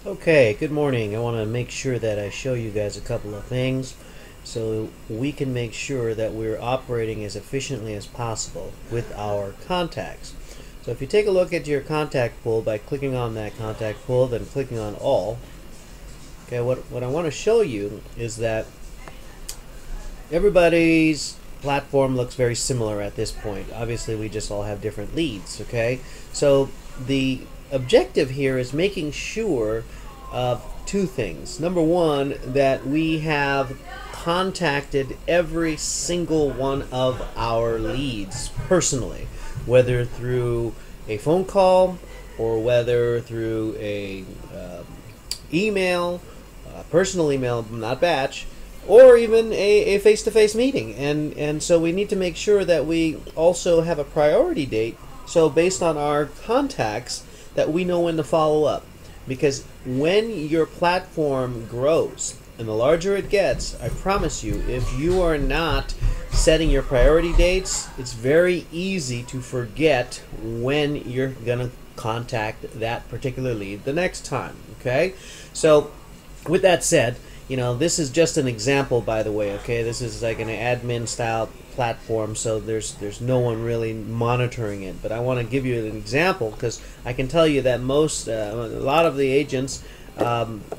Okay, good morning. I want to make sure that I show you guys a couple of things so we can make sure that we're operating as efficiently as possible with our contacts. So if you take a look at your contact pool by clicking on that contact pool, then clicking on all, okay, what I want to show you is that everybody's platform looks very similar at this point. Obviously, we just all have different leads, okay? So the objective here is making sure of two things. Number one, that we have contacted every single one of our leads personally, whether through a phone call or whether through a email, personal email, not batch, or even a face-to-face meeting. And so we need to make sure that we also have a priority date, so based on our contacts, that we know when to follow up. Because when your platform grows, and the larger it gets, I promise you, if you are not setting your priority dates, it's very easy to forget when you're going to contact that particular lead the next time, okay? So with that said, this is just an example, by the way, okay? This is like an admin style platform, so there's no one really monitoring it. But I want to give you an example because I can tell you that a lot of the agents,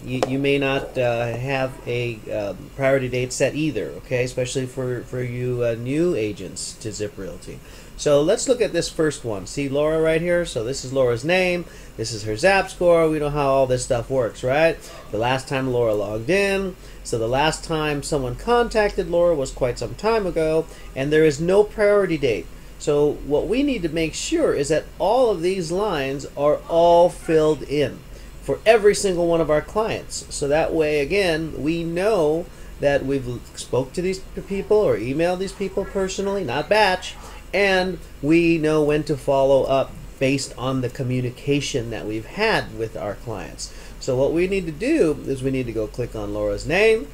you may not have a priority date set either, okay? Especially for you new agents to ZipRealty. So let's look at this first one. See Laura right here? So this is Laura's name. This is her ZAP score. We know how all this stuff works, right? The last time Laura logged in. So the last time someone contacted Laura was quite some time ago, and there is no priority date. So what we need to make sure is that all of these lines are all filled in for every single one of our clients. So that way, again, we know that we've spoke to these people or emailed these people personally, not batch, and we know when to follow up based on the communication that we've had with our clients. So what we need to do is we need to go click on Laura's name.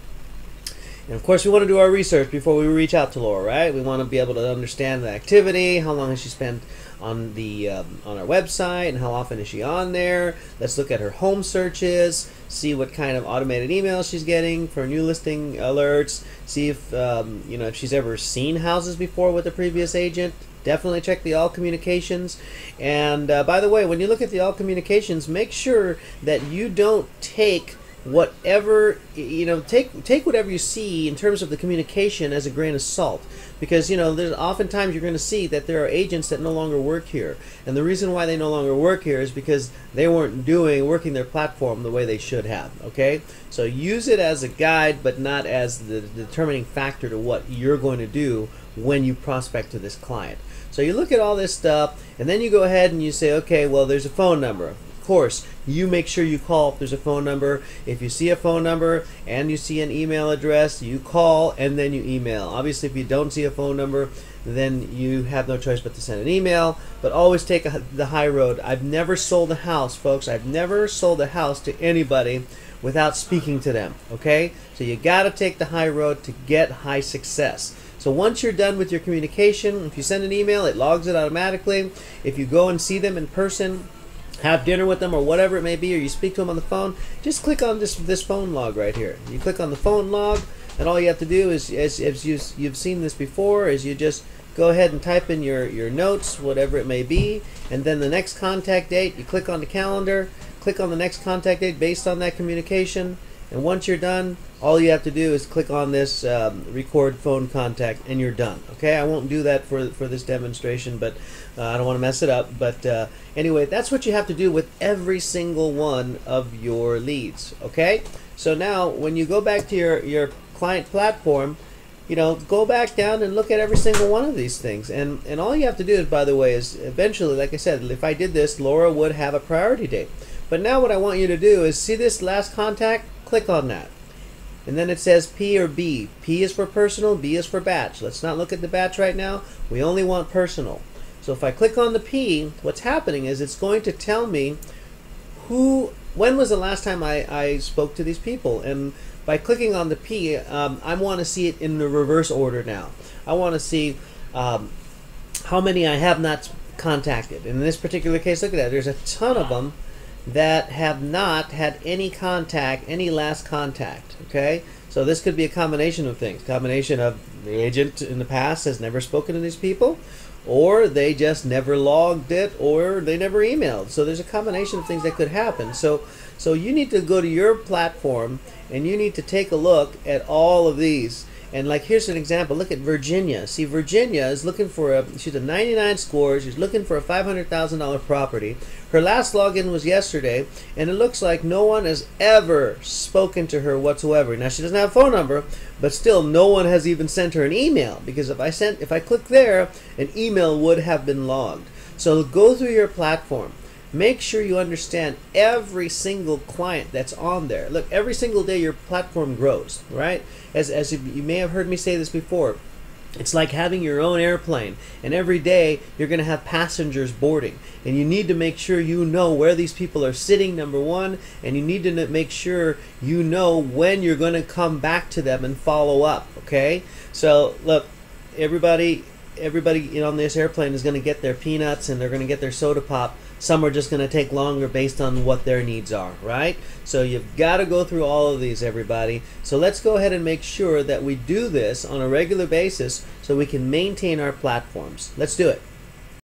And of course, we want to do our research before we reach out to Laura, right? We want to be able to understand the activity, how long has she spent on our website, and how often is she on there. Let's look at her home searches, see what kind of automated emails she's getting for new listing alerts, see if if she's ever seen houses before with the previous agent. Definitely check the all communications. And by the way, when you look at the all communications, make sure that you don't take whatever take whatever you see in terms of the communication as a grain of salt, because there's oftentimes you're going to see that there are agents that no longer work here, and the reason why they no longer work here is because they weren't working their platform the way they should have. Okay, so use it as a guide, but not as the determining factor to what you're going to do when you prospect to this client. So you look at all this stuff, and then you go ahead and you say, okay, well, there's a phone number. Of course, you make sure you call if there's a phone number. If you see a phone number and you see an email address, you call and then you email. Obviously, if you don't see a phone number, then you have no choice but to send an email. But always take the high road. I've never sold a house, folks. I've never sold a house to anybody without speaking to them. Okay? So you got to take the high road to get high success. So once you're done with your communication, if you send an email, it logs it automatically. If you go and see them in person, have dinner with them or whatever it may be, or you speak to them on the phone, just click on this phone log right here. You click on the phone log, and all you have to do is, as you've seen this before, is you just go ahead and type in your notes, whatever it may be, and then the next contact date, you click on the calendar, click on the next contact date based on that communication, and once you're done, all you have to do is click on this record phone contact, and you're done. Okay, I won't do that for this demonstration, but I don't want to mess it up. But anyway, that's what you have to do with every single one of your leads. Okay, so now when you go back to your client platform, go back down and look at every single one of these things. And all you have to do is, by the way, is eventually, like I said, if I did this, Laura would have a priority date. But now what I want you to do is see this last contact, click on that. And then it says P or B. P is for personal, B is for batch. Let's not look at the batch right now. We only want personal. So if I click on the P, what's happening is it's going to tell me when was the last time I spoke to these people. And by clicking on the P, I want to see it in the reverse order now. I want to see how many I have not contacted. In this particular case, look at that. There's a ton of them that have not had any contact, any last contact. Okay, so this could be a combination of things. Combination of the agent in the past has never spoken to these people, or they just never logged it, or they never emailed. So there's a combination of things that could happen. So you need to go to your platform and you need to take a look at all of these. And like, here's an example. Look at Virginia. See, Virginia is looking for she's a 99 score. She's looking for a $500,000 property. Her last login was yesterday, and it looks like no one has ever spoken to her whatsoever. Now, she doesn't have a phone number, but still no one has even sent her an email, because if I click there, an email would have been logged. So go through your platform. Make sure you understand every single client that's on there. Look, every single day your platform grows, right? As you may have heard me say this before, it's like having your own airplane, and every day you're going to have passengers boarding, and you need to make sure you know where these people are sitting, number one, and you need to make sure you know when you're going to come back to them and follow up. Okay, so look, everybody on this airplane is going to get their peanuts and they're going to get their soda pop. Some are just going to take longer based on what their needs are, right? So you've got to go through all of these, everybody. So let's go ahead and make sure that we do this on a regular basis so we can maintain our platforms. Let's do it.